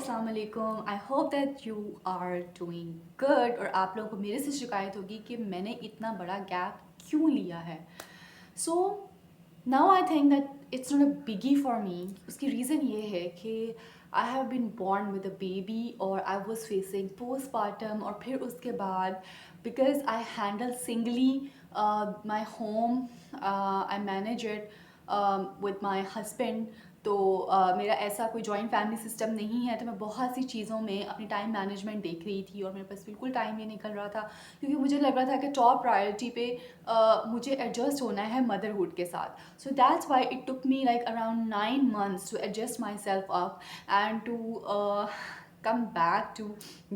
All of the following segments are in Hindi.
अस्सलाम वालेकुम। I hope that you are doing good. और आप लोगों को मेरे से शिकायत होगी कि मैंने इतना बड़ा गैप क्यों लिया है। So now I think that it's not a biggie for me. उसकी रीज़न ये है कि I have been born with a baby और आई वॉज फेसिंग पोस्टपार्टम, और फिर उसके बाद because I handle singly my home, I manage it with my husband. तो मेरा ऐसा कोई जॉइंट फैमिली सिस्टम नहीं है, तो मैं बहुत सी चीज़ों में अपनी टाइम मैनेजमेंट देख रही थी और मेरे पास बिल्कुल टाइम नहीं निकल रहा था, क्योंकि मुझे लग रहा था कि टॉप प्रायोरिटी पे मुझे एडजस्ट होना है मदरहुड के साथ। So that's why it took me like around 9 months to adjust myself up and to come back to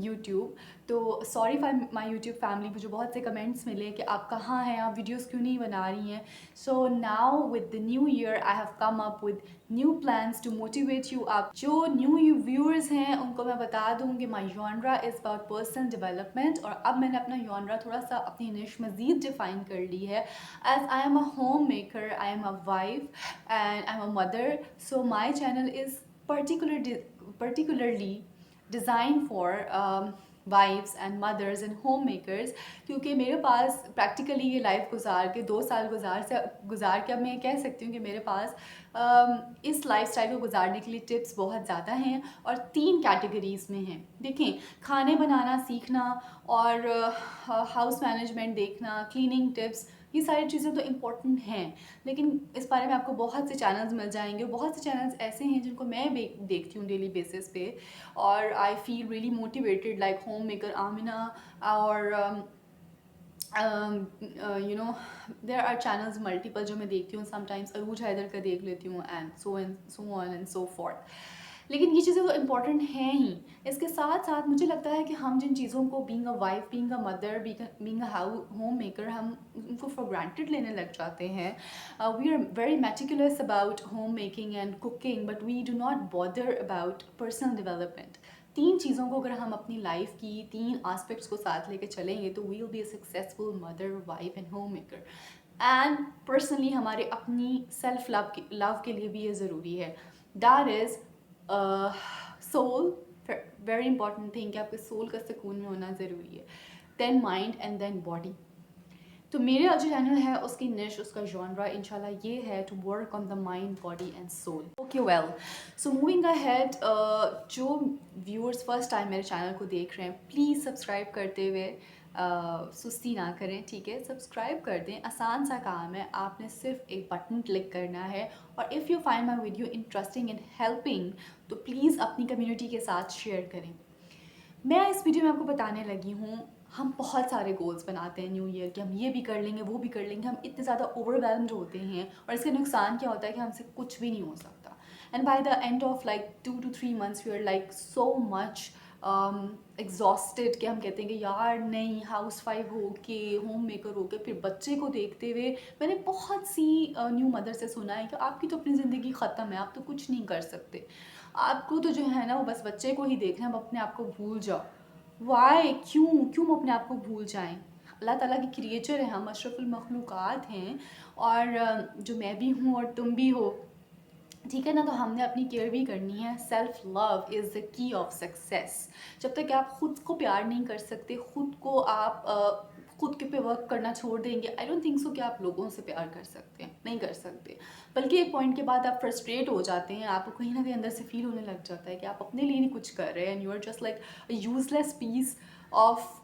YouTube. तो sorry for my YouTube family, मुझे बहुत से कमेंट्स मिले कि आप कहाँ हैं, आप वीडियोज़ क्यों नहीं बना रही हैं। So now with the new year I have come up with new plans to motivate you. आप जो न्यू व्यूअर्स हैं उनको मैं बता दूँ कि my genre is about personal development, और अब मैंने अपना जॉनरा थोड़ा सा अपनी निश मज़ीद डिफ़ाइन कर ली है। As I am a home maker, I am a wife and I am a mother, so my channel is particularly designed for wifes and mothers and home makers, क्योंकि मेरे पास प्रैक्टिकली ये लाइफ गुजार के 2 साल गुजार के अब मैं कह सकती हूँ कि मेरे पास इस लाइफ स्टाइल को गुजारने के लिए टिप्स बहुत ज़्यादा हैं, और 3 कैटेगरीज़ में हैं। देखें, खाने बनाना सीखना और हाउस मैनेजमेंट देखना, क्लीनिंग टिप्स, ये सारी चीज़ें तो इम्पॉर्टेंट हैं, लेकिन इस बारे में आपको बहुत से चैनल्स मिल जाएंगे। बहुत से चैनल्स ऐसे हैं जिनको मैं देखती हूँ डेली बेसिस पे, और I feel really motivated like homemaker Amina, और you know there are channels multiple जो मैं देखती हूँ। समटाइम्स अरूज हैदर का देख लेती हूँ and so on and so fourth. लेकिन ये चीज़ें तो इम्पॉर्टेंट हैं ही। इसके साथ साथ मुझे लगता है कि हम जिन चीज़ों को being a wife, being a mother, being a home maker, हम उनको फॉर ग्रांटेड लेने लग जाते हैं। We are very meticulous about home making and cooking, but we do not bother about personal development. 3 चीज़ों को अगर हम अपनी लाइफ की 3 एस्पेक्ट्स को साथ लेके चलेंगे तो we will be a successful mother, wife and home maker. And personally हमारे अपनी सेल्फ लव के लिए भी ये ज़रूरी है। That is soul, very important thing कि आपके सोल का सुकून में होना ज़रूरी है। Then mind and then body. तो मेरा जो चैनल है उसकी निश, उसका जॉनरा इंशाल्लाह ये है to work on the mind, body and soul. Okay well, so moving ahead, जो व्यूअर्स फर्स्ट टाइम मेरे चैनल को देख रहे हैं, प्लीज़ सब्सक्राइब करते हुए सुस्ती ना करें, ठीक है। सब्सक्राइब कर दें, आसान सा काम है, आपने सिर्फ एक बटन क्लिक करना है। और if you find my video interesting and helping तो प्लीज़ अपनी कम्युनिटी के साथ शेयर करें। मैं इस वीडियो में आपको बताने लगी हूँ, हम बहुत सारे गोल्स बनाते हैं न्यू ईयर के, हम ये भी कर लेंगे, वो भी कर लेंगे, हम इतने ज़्यादा ओवरवेलम्ड होते हैं, और इसका नुकसान क्या होता है कि हमसे कुछ भी नहीं हो सकता। And by the end of like 2 to 3 months we are like so much exhausted कि हम कहते हैं कि यार नहीं, हाउस वाइफ हो के, होम मेकर हो के, फिर बच्चे को देखते हुए मैंने बहुत सी न्यू मदर से सुना है कि आपकी तो अपनी ज़िंदगी ख़त्म है, आप तो कुछ नहीं कर सकते, आपको तो जो है ना वो बस बच्चे को ही देखना है, आप अपने आप को भूल जाओ। वाई, क्यों क्यों हम अपने आप को भूल जाएं? अल्लाह ताला की क्रिएचर है, हम अशरफुल मखलूक़ात हैं, और जो मैं भी हूँ और तुम भी हो, ठीक है ना। तो हमने अपनी केयर भी करनी है। Self love is the key of success. जब तक आप ख़ुद को प्यार नहीं कर सकते, ख़ुद को आप खुद के पे वर्क करना छोड़ देंगे, आई डोंट थिंक सो कि आप लोगों से प्यार कर सकते हैं, नहीं कर सकते। बल्कि एक पॉइंट के बाद आप फ्रस्ट्रेट हो जाते हैं, आपको कहीं ना कहीं अंदर से फील होने लग जाता है कि आप अपने लिए नहीं कुछ कर रहे हैं, and you are just like a useless piece of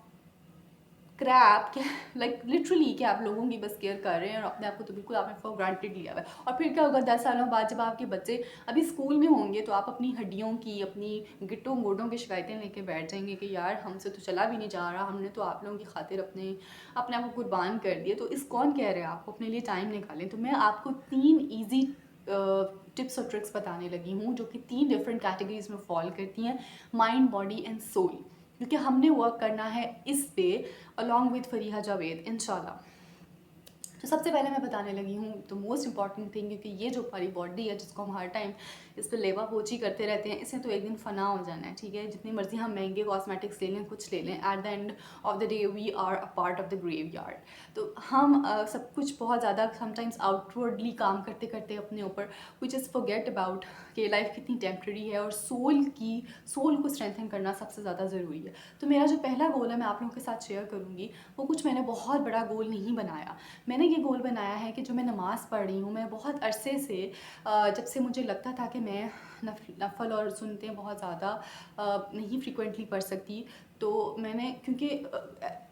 crap, like literally कि आप लोगों की बस केयर कर रहे हैं और अपने आप को तो बिल्कुल आपने फॉर ग्रांटेड लिया हुआ है। और फिर क्या होगा 10 सालों बाद जब आपके बच्चे अभी स्कूल में होंगे तो आप अपनी हड्डियों की, अपनी गिट्टों मोड़ों की शिकायतें लेके बैठ जाएंगे कि यार हमसे तो चला भी नहीं जा रहा, हमने तो आप लोगों की खातिर अपने अपने आप को कुर्बान कर दिए। तो इस कौन कह रहे हैं आपको अपने लिए टाइम निकालें। तो मैं आपको 3 ईजी टिप्स और ट्रिक्स बताने लगी हूँ जो कि 3 डिफरेंट कैटेगरीज में फॉल करती हैं, माइंड, बॉडी एंड सोल, क्योंकि हमने वर्क करना है इस पे अलॉन्ग विद फरीहा जावेद इंशाल्लाह। तो सबसे पहले मैं बताने लगी हूँ द मोस्ट इंपॉर्टेंट थिंग, क्योंकि ये जो हमारी बॉडी है जिसको हम हर टाइम इस पे लेवा पोची करते रहते हैं, इससे तो एक दिन फ़ना हो जाना है, ठीक है। जितनी मर्ज़ी हम महंगे कॉस्मेटिक्स ले लें, कुछ ले लें, at the end of the day we are a part of the graveyard. तो हम सब कुछ बहुत ज़्यादा समटाइम्स आउटवर्डली काम करते करते अपने ऊपर वी जस्ट फॉरगेट अबाउट कि लाइफ कितनी टेम्प्रेरी है, और सोल को स्ट्रेंथन करना सबसे ज़्यादा ज़रूरी है। तो मेरा जो पहला गोल है मैं आप लोगों के साथ शेयर करूँगी, वो कुछ मैंने बहुत बड़ा गोल नहीं बनाया। मैंने ये गोल बनाया है कि जो मैं नमाज़ पढ़ रही हूँ, मैं बहुत अरसे से जब से मुझे लगता था कि मैं नफल और सुनते बहुत ज़्यादा नहीं फ्रिक्वेंटली पढ़ सकती, तो मैंने क्योंकि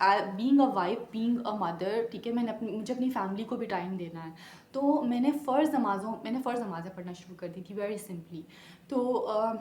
being a wife, being a mother, ठीक है, मुझे अपनी फैमिली को भी टाइम देना है। तो मैंने फ़र्ज़ नमाज़ें पढ़ना शुरू कर दी थी, वेरी सिंपली। तो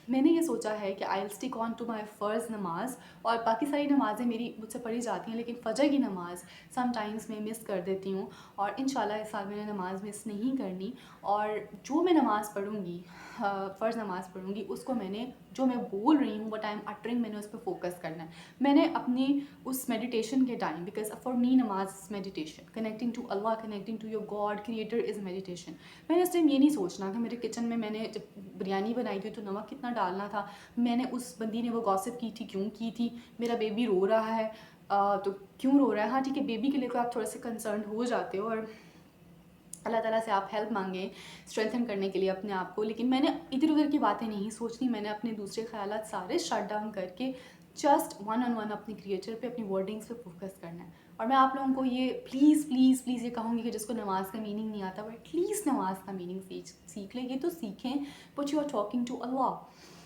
मैंने ये सोचा है कि I will stick on to my फ़र्ज़ नमाज़, और बाकी सारी नमाज़ें मेरी मुझसे पढ़ी जाती हैं, लेकिन फ़जर की नमाज़ समटाइम्स मैं मिस कर देती हूँ, और इंशाल्लाह इस साल मैंने नमाज़ मिस नहीं करनी। और जो मैं नमाज़ पढ़ूँगी, फ़र्ज़ नमाज़ पढ़ूँगी, उसको मैंने जो मैं बोल रही हूँ व्हाट आई एम अटरिंग, मैंने उस पर फोकस करना है। मैंने अपनी उस मेडिटेशन के टाइम, बिकॉज फॉर मी नमाज meditation, connecting to Allah, connecting to your god creator is meditation. मैंने उस टाइम ये नहीं सोचना कि मेरे किचन में मैंने जब बिरयानी बनाई थी तो नमक कितना डालना था, मैंने उस बंदी ने वो गॉसिप की थी क्यों की थी, मेरा बेबी रो रहा है तो क्यों रो रहा है। हाँ ठीक है, बेबी के लिए तो आप थोड़े से कंसर्न हो जाते हो, और अल्लाह ताला से आप हेल्प मांगें स्ट्रेंथन करने के लिए अपने आप को, लेकिन मैंने इधर उधर की बातें नहीं सोचनी। मैंने अपने दूसरे ख्यालात सारे शट डाउन करके जस्ट वन ऑन वन अपने क्रिएटर पे, अपनी वर्डिंग्स पे फोकस करना है। और मैं आप लोगों को ये प्लीज़ प्लीज़ प्लीज़ ये कहूँगी कि जिसको नमाज का मीनिंग नहीं आता वो एटलीस्ट नमाज का मीनिंग सीख ले। ये तो सीखें, but you are talking to Allah.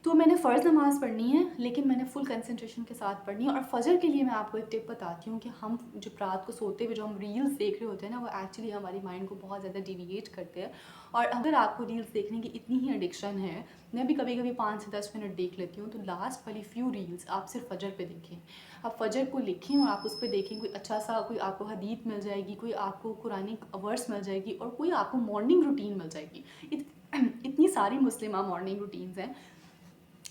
तो मैंने फ़र्ज़ नमाज़ पढ़नी है, लेकिन मैंने फुल कंसंट्रेशन के साथ पढ़नी है। और फ़जर के लिए मैं आपको एक टिप बताती हूँ कि हम जब रात को सोते हुए जो हम रील्स देख रहे होते हैं ना, वो एक्चुअली हमारी माइंड को बहुत ज़्यादा डिविएट करते हैं। और अगर आपको रील्स देखने की इतनी ही एडिक्शन है, मैं भी कभी कभी 5 से 10 मिनट देख लेती हूँ, तो लास्ट वाली फ्यू रील्स आप सिर्फ फ़जर पे देखें। आप फ़जर को लिखें और आप उस पर देखें, कोई अच्छा सा, कोई आपको हदीत मिल जाएगी, कोई आपको कुरानिक वर्स मिल जाएगी, और कोई आपको मॉर्निंग रूटीन मिल जाएगी। इतनी सारी मुस्लिम मॉर्निंग रूटीन्स हैं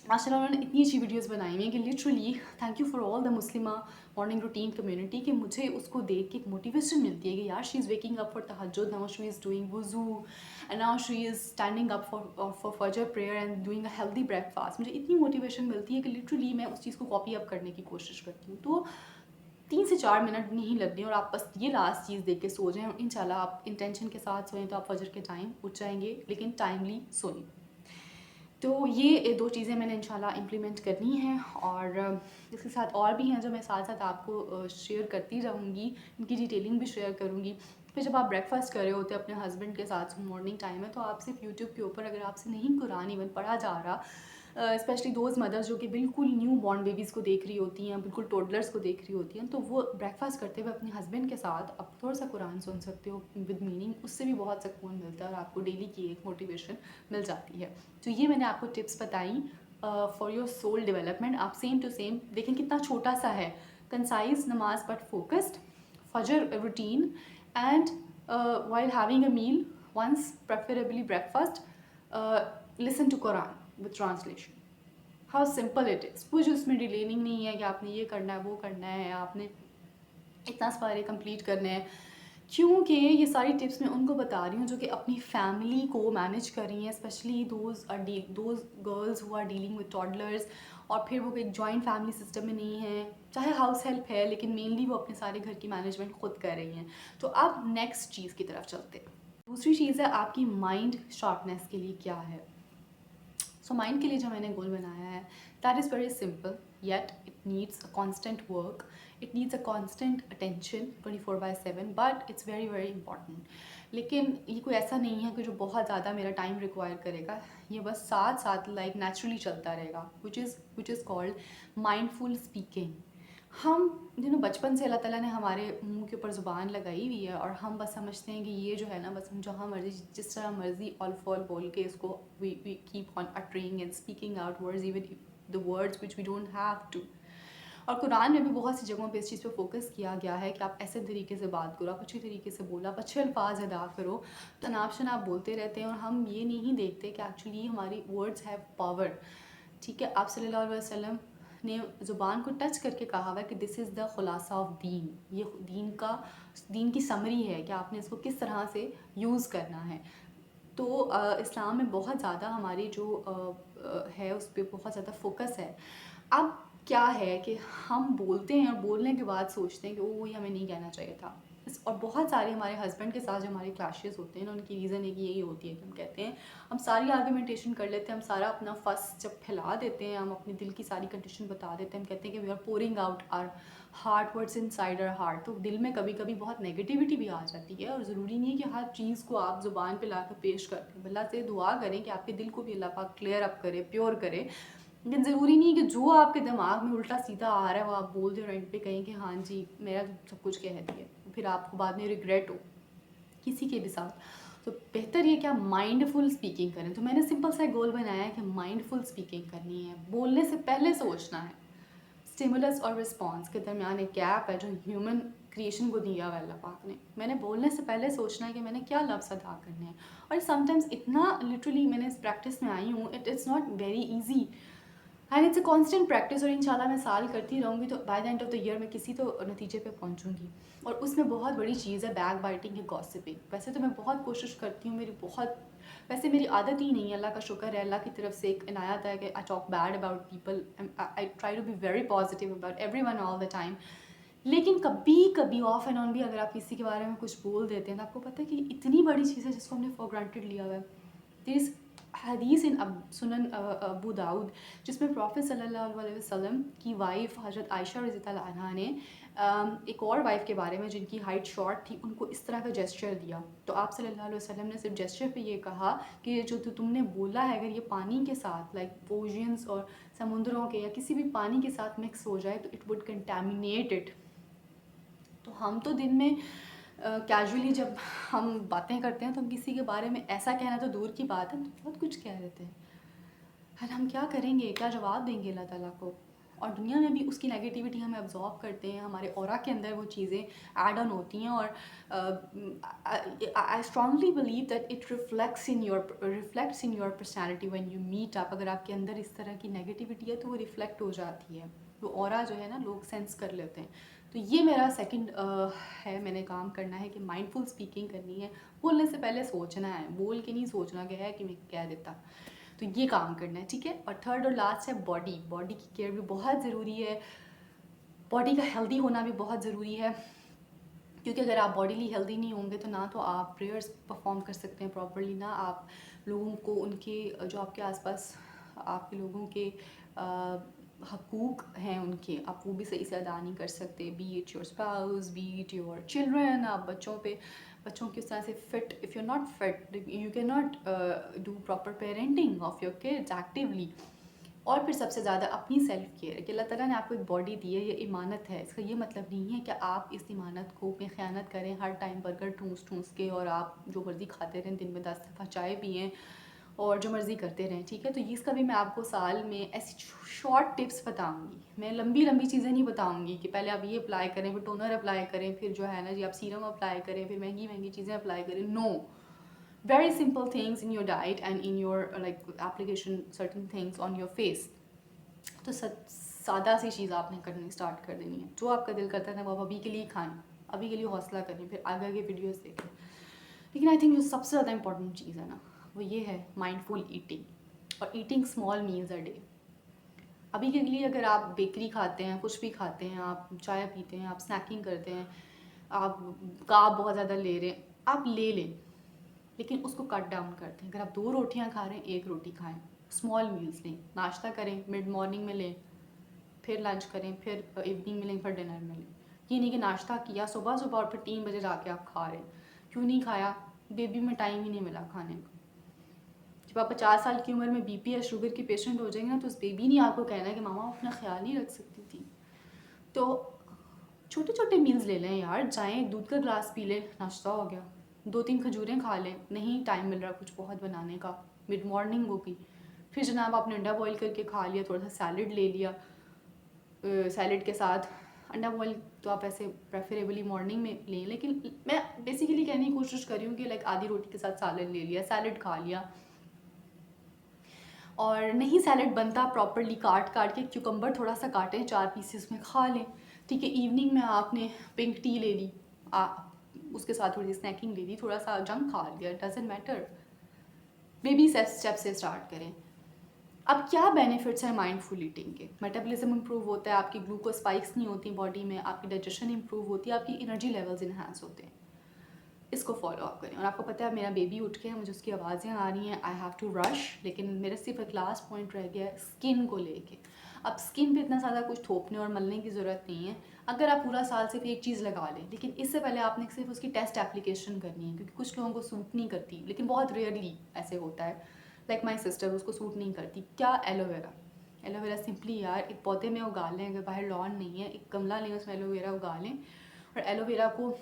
माशाल्लाह, उन्होंने इतनी अच्छी वीडियोस बनाई हैं कि literally thank you for all the Muslima morning routine community, कि मुझे उसको देख के एक मोटिवेशन मिलती है कि यार she is waking up for tahajjud, now she is doing wuzu, and now she is standing up for Fajr prayer and doing a healthy breakfast. मुझे इतनी मोटिवेशन मिलती है कि लिटरली मैं उस चीज़ को कॉपी अप करने की कोशिश करती हूँ। तो 3 से 4 मिनट नहीं लगनी, और आप बस ये लास्ट चीज़ देख के सो जाएँ, और इंशाल्लाह आप इंटेंशन के साथ सोएं तो आप फजर के टाइम उठ जाएंगे, लेकिन टाइमली सोएं। तो ये 2 चीज़ें मैंने इंशाल्लाह इम्प्लीमेंट करनी है, और इसके साथ और भी हैं जो मैं साथ साथ आपको शेयर करती रहूँगी, इनकी डिटेलिंग भी शेयर करूँगी। फिर जब आप ब्रेकफास्ट कर रहे होते हैं अपने हस्बैंड के साथ, मॉर्निंग टाइम है, तो आप सिर्फ यूट्यूब के ऊपर, अगर आपसे नहीं कुरान इवन पढ़ा जा रहा, स्पेशली दोज मदर्स जो कि बिल्कुल न्यू बॉर्न बेबीज़ को देख रही होती हैं, बिल्कुल टोडलर्स को देख रही होती हैं, तो वो ब्रेकफास्ट करते हुए अपने हस्बैंड के साथ आप थोड़ा सा कुरान सुन सकते हो विद मीनिंग, उससे भी बहुत सुकून मिलता है और आपको डेली की एक मोटिवेशन मिल जाती है। तो ये मैंने आपको टिप्स बताई फॉर योर सोल डेवलपमेंट। आप सेम टू सेम देखें कितना छोटा सा है, कंसाइज नमाज बट फोकस्ड, फजर routine, and while having a meal once, preferably breakfast, listen to Quran with translation. How simple it is. कुछ उसमें डिलेनिंग नहीं है कि आपने ये करना है, वो करना है, आपने इतना सारे कंप्लीट करने हैं, क्योंकि ये सारी टिप्स मैं उनको बता रही हूँ जो कि अपनी फैमिली को मैनेज कर रही हैं, specially those girls who are dealing with toddlers, और फिर वो एक जॉइंट फैमिली सिस्टम में नहीं है, चाहे हाउस हेल्प है, लेकिन मेनली वो अपने सारे घर की मैनेजमेंट खुद कर रही हैं। तो अब नेक्स्ट चीज़ की तरफ चलते हैं। दूसरी चीज़ है आपकी माइंड शार्पनेस के लिए क्या है। सो माइंड के लिए जो मैंने गोल बनाया है, that is very simple, yet it needs a constant work, it needs a constant attention 24/7, but it's very very important. लेकिन ये कोई ऐसा नहीं है कि जो बहुत ज़्यादा मेरा टाइम रिक्वायर करेगा, ये बस साथ साथ लाइक नेचुरली चलता रहेगा, which is called mindful speaking. हम बचपन से अल्लाह ताला ने हमारे मुंह के ऊपर ज़ुबान लगाई हुई है, और हम बस समझते हैं कि ये जो है ना, बस हम जहाँ मर्जी जिस तरह मर्जी ऑल फॉल बोल के इसको we keep on uttering and speaking out words, even the words which we don't have to. और कुरान में भी बहुत सी जगहों पे इस चीज़ पे फोकस किया गया है कि आप ऐसे तरीके से बात करो, आप अच्छे तरीके से बोलो, आप अच्छे अल्फाज अदा करो। तनाब शनाब बोलते रहते हैं, और हम ये नहीं देखते कि एक्चुअली हमारी वर्ड्स हैव पावर। ठीक है, आप सल्लल्लाहु अलैहि वसल्लम ने ज़ुबान को टच करके कहा हुआ कि दिस इज़ द खुलासा ऑफ दीन, ये दीन की समरी है कि आपने इसको किस तरह से यूज़ करना है। तो इस्लाम में बहुत ज़्यादा हमारी जो है उस पे बहुत ज़्यादा फोकस है। अब क्या है कि हम बोलते हैं और बोलने के बाद सोचते हैं कि ओह ये हमें नहीं कहना चाहिए था। और बहुत सारे हमारे हस्बैंड के साथ जो हमारे क्लैशेस होते हैं ना, उनकी रीज़न एक यही होती है कि हम कहते हैं, हम सारी आर्गुमेंटेशन कर लेते हैं, हम सारा अपना फस जब फैला देते हैं, हम अपने दिल की सारी कंडीशन बता देते हैं, हम कहते हैं कि we are pouring out our heart words inside our heart. तो दिल में कभी कभी बहुत नेगेटिविटी भी आ जाती है, और ज़रूरी नहीं है कि हर चीज़ को आप ज़ुबान पे ला कर पेश कर दें। अल्लाह से दुआ करें कि आपके दिल को भी अल्लाह पाक क्लियर अप करे, प्योर करे। लेकिन ज़रूरी नहीं है कि जो आपके दिमाग में उल्टा सीधा आ रहा है वो आप बोल दें और एंड पे कहें कि हाँ जी मेरा तो सब कुछ कह दिया, फिर आपको बाद में रिग्रेट हो किसी के भी साथ। तो बेहतर ये कि आप माइंडफुल स्पीकिंग करें। तो मैंने सिंपल सा गोल बनाया है कि माइंडफुल स्पीकिंग करनी है, बोलने से पहले सोचना है। स्टिमुलस और रिस्पॉन्स के दरमियान एक गैप है जो ह्यूमन क्रिएशन को दिया हुआ है अल्लाह पाक ने। मैंने बोलने से पहले सोचना है कि मैंने क्या लफ्ज़ अदा करने हैं। और समटाइम्स इतना लिटरली मैंने इस प्रैक्टिस में आई हूँ, it is not very easy and it's a constant practice. और इंशाल्लाह मैं साल करती रहूँगी तो bye the end of the year मैं किसी तो नतीजे पे पहुँचूँगी। और उसमें बहुत बड़ी चीज़ है बैक बाइटिंग या गॉसिपिंग। वैसे तो मैं बहुत कोशिश करती हूँ, वैसे मेरी आदत ही नहीं है, अल्लाह का शुक्र है, अल्लाह की तरफ से एक इनायत है कि I talk bad about people, I try to be very positive about everyone all the time. लेकिन कभी कभी ऑफ एंड ऑन भी अगर आप किसी के बारे में कुछ बोल देते हैं तो आपको पता है कि इतनी बड़ी चीज़ है जिसको हमने फॉर ग्रांटेड लिया हुआ है। देयर इज़ हदीस इन सुनन अबू दाऊद जिसमें प्रॉफिट सल्लल्लाहु अलैहि वसल्लम की वाइफ हज़रत आयशा रज़ी अल्लाह अन्हा ने एक और वाइफ के बारे में जिनकी हाइट शॉर्ट थी, उनको इस तरह का जेस्चर दिया। तो आप सल्लल्लाहु अलैहि वसल्लम ने सिर्फ जेस्चर पे ये कहा कि जो तुमने बोला है अगर ये पानी के साथ लाइक ओशियंस और समुद्रों के या किसी भी पानी के साथ मिक्स हो जाए तो इट वुड कंटेमिनेट इट। तो हम तो दिन में कैजुअली जब हम बातें करते हैं तो हम किसी के बारे में ऐसा कहना तो दूर की बात है, हम तो बहुत कुछ कह देते हैं। और हम क्या करेंगे, क्या जवाब देंगे अल्लाह ताला को। और दुनिया में भी उसकी नेगेटिविटी हमें अब्जॉर्ब करते हैं, हमारे ऑरा के अंदर वो चीज़ें ऐड ऑन होती हैं। और I strongly believe that it reflects in your personality when you meet up. अगर आपके अंदर इस तरह की नेगेटिविटी है तो वो रिफ्लेक्ट हो जाती है, वो ऑरा जो है ना लोग सेंस कर लेते हैं। तो ये मेरा सेकंड है, मैंने काम करना है कि माइंडफुल स्पीकिंग करनी है। बोलने से पहले सोचना है, बोल के नहीं सोचना कि है कि मैं कह देता। तो ये काम करना है, ठीक है। और थर्ड और लास्ट है बॉडी की केयर भी बहुत ज़रूरी है। बॉडी का हेल्दी होना भी बहुत ज़रूरी है, क्योंकि अगर आप बॉडीली हेल्दी नहीं होंगे तो ना तो आप प्रेयर्स परफॉर्म कर सकते हैं प्रॉपरली, ना आप लोगों को उनके जो आपके आसपास आपके लोगों के हकूक़ हैं उनके, आप वो भी सही से अदा नहीं कर सकते। B it your spouse, B it your children. आप बच्चों की उस तरह से fit, if you not fit you can not do proper parenting of your kids actively. और फिर सबसे ज़्यादा अपनी सेल्फ केयर कि अल्लाह ताला ने आपको एक बॉडी दी है, ये इमानत है। इसका ये मतलब नहीं है कि आप इस इमानत को में ख़यानत करें, हर टाइम बर्गर ठूस के और आप जो मर्ज़ी खाते रहें, दिन में 10 दफ़ा चाय पिएँ और जो मर्ज़ी करते रहें, ठीक है। तो इसका भी मैं आपको साल में ऐसी शॉर्ट टिप्स बताऊँगी। मैं लंबी चीज़ें नहीं बताऊँगी कि पहले आप ये अप्लाई करें, फिर टोनर अप्लाई करें, फिर जो है ना जी आप सीरम अप्लाई करें, फिर महंगी चीज़ें अप्लाई करें। No, very simple things in your diet and in your like application certain things on your face। तो सादा सी चीज़ आपने करनी स्टार्ट कर देनी है। जो आपका दिल करता है वो आप अभी के लिए खाएं, अभी के लिए हौसला करें, फिर आगे आगे वीडियोस देखें। लेकिन आई थिंक जो सबसे ज़्यादा इंपॉर्टेंट चीज़ है ना वो ये है माइंडफुल ईटिंग और eating small meals a day. अभी के लिए अगर आप बेकरी खाते हैं, कुछ भी खाते हैं, आप चाय पीते हैं, आप स्नैकिंग करते हैं, आप कार्ब बहुत ज़्यादा ले रहे हैं, आप ले लें, लेकिन उसको कट डाउन करते हैं। अगर आप 2 रोटियां खा रहे हैं, 1 रोटी खाएं, स्मॉल मील्स लें, नाश्ता करें, मिड मॉर्निंग में लें, फिर लंच करें, फिर इवनिंग में लें, फिर डिनर में लें। ये नहीं कि नाश्ता किया सुबह और फिर 3 बजे जाके आप खा रहे हैं। क्यों नहीं खाया? बेबी में टाइम ही नहीं मिला खाने का। जब आप 50 साल की उम्र में बीपी या शुगर की पेशेंट हो जाएंगे ना तो उस बेबी ने आपको कहना है कि मामा अपना ख्याल नहीं रख सकती थी। तो छोटे छोटे मील्स ले लें यार, जाएँ एक दूध का ग्लास पी लें, नाश्ता हो गया। 2-3 खजूरें खा लें, नहीं टाइम मिल रहा कुछ बहुत बनाने का, मिड मॉर्निंग वो भी। फिर जनाब आपने अंडा बॉईल करके खा लिया, थोड़ा सा सैलड ले लिया, सैलड के साथ अंडा बॉईल तो आप ऐसे प्रेफरेबली मॉर्निंग में लें। लेकिन मैं बेसिकली कहने की कोशिश कर रही हूँ कि लाइक आधी रोटी के साथ सैलड ले लिया, सैलड खा लिया। और नहीं सैलड बनता प्रॉपरली, काट के क्यूकम्बर थोड़ा सा काटें, 4 पीसेस में खा लें, ठीक है। इवनिंग में आपने पिंक टी ले ली, उसके साथ थोड़ी स्नैकिंग ले ली, थोड़ा सा जंक खा लिया, डजेंट मैटर। बेबी स्टेप से स्टार्ट करें। अब क्या बेनिफिट्स हैं माइंडफुल ईटिंग के? मेटाबॉलिज्म इंप्रूव होता है, आपकी ग्लूकोज स्पाइक्स नहीं होती बॉडी में, आपकी डाइजेशन इंप्रूव होती है, आपकी एनर्जी लेवल्स इन्हांस होते हैं। इसको फॉलो अप करें। और आपको पता है मेरा बेबी उठ के मुझे उसकी आवाज़ें आ रही हैं, आई हैव टू रश, लेकिन मेरा सिर्फ एक लास्ट पॉइंट रह गया है स्किन को लेके। अब स्किन पे इतना ज़्यादा कुछ थोपने और मलने की ज़रूरत नहीं है, अगर आप पूरा साल सिर्फ एक चीज़ लगा लें, लेकिन इससे पहले आपने सिर्फ उसकी टेस्ट एप्लीकेशन करनी है, क्योंकि कुछ लोगों को सूट नहीं करती, लेकिन बहुत रेयरली ऐसे होता है। लाइक माई सिस्टर, उसको सूट नहीं करती। क्या? एलोवेरा। एलोवेरा सिंपली यार एक पौधे में उगा लें, अगर बाहर लॉन नहीं है, एक गमला लें, उसमें एलोवेरा उगा लें, और एलोवेरा को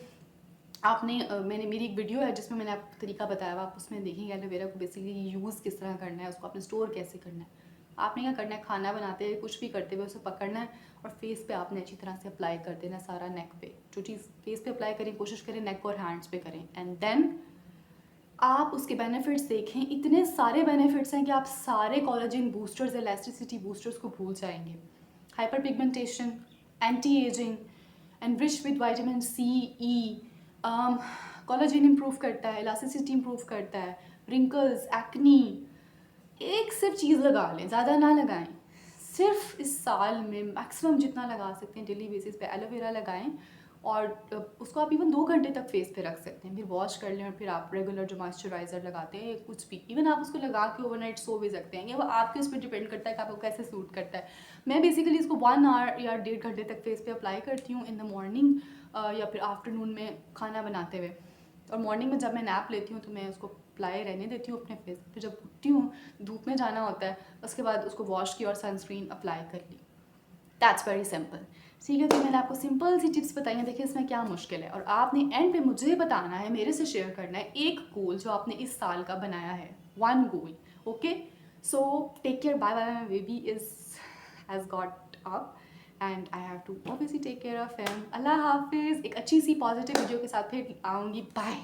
आपने मैंने मेरी एक वीडियो है जिसमें मैंने आपको तरीका बताया हुआ, आप उसमें देखेंगे एलोवेरा को बेसिकली यूज़ किस तरह करना है, उसको आपने स्टोर कैसे करना है। आपने क्या करना है, खाना बनाते हुए कुछ भी करते हुए उसे पकड़ना है और फेस पे आपने अच्छी तरह से अप्लाई कर देना है, सारा नेक पे। जो चीज़ फेस पे अप्लाई करें, कोशिश करें नेक और हैंड्स पे करें, एंड देन आप उसके बेनिफिट्स देखें। इतने सारे बेनिफिट्स हैं कि आप सारे कोलेजन बूस्टर्स, इलास्टिसिटी बूस्टर्स को भूल जाएंगे। Hyper pigmentation, anti ageing, enriched with vitamin C, E, collagen improve करता है, इलास्टिसिटी इंप्रूव करता है, रिंकल्स, एक्नी। एक सिर्फ चीज़ लगा लें, ज़्यादा ना लगाएं। सिर्फ इस साल में मैक्सिमम जितना लगा सकते हैं डेली बेसिस पे एलोवेरा लगाएं, और उसको आप इवन 2 घंटे तक फेस पे रख सकते हैं, फिर वॉश कर लें और फिर आप रेगुलर जो मॉइस्चराइज़र लगाते हैं कुछ भी, इवन आप उसको लगा के ओवरनाइट सो भी सकते हैं। ये वो आपके उस पर डिपेंड करता है कि आपको कैसे सूट करता है। मैं बेसिकली इसको 1 आवर या 1.5 घंटे तक फेस पे अप्लाई करती हूँ, इन द मॉर्निंग या फिर आफ्टरनून में खाना बनाते हुए। और मॉर्निंग में जब मैं नैप लेती हूँ तो मैं उसको अप्लाई रहने देती हूँ अपने फेस पे, फिर जब उठती हूँ धूप में जाना होता है, उसके बाद उसको वॉश किया और सनस्क्रीन अप्लाई कर ली। That's very simple. ठीक है, तो मैंने आपको सिंपल सी टिप्स बताई हैं, देखिए इसमें क्या मुश्किल है। और आपने एंड पे मुझे बताना है, मेरे से शेयर करना है एक गोल जो आपने इस साल का बनाया है, 1 goal. Okay, so take care, bye bye, my baby is has got up and I have to obviously take care of him. Allah हाफिज़। एक अच्छी सी पॉजिटिव वीडियो के साथ फिर आऊँगी, बाय।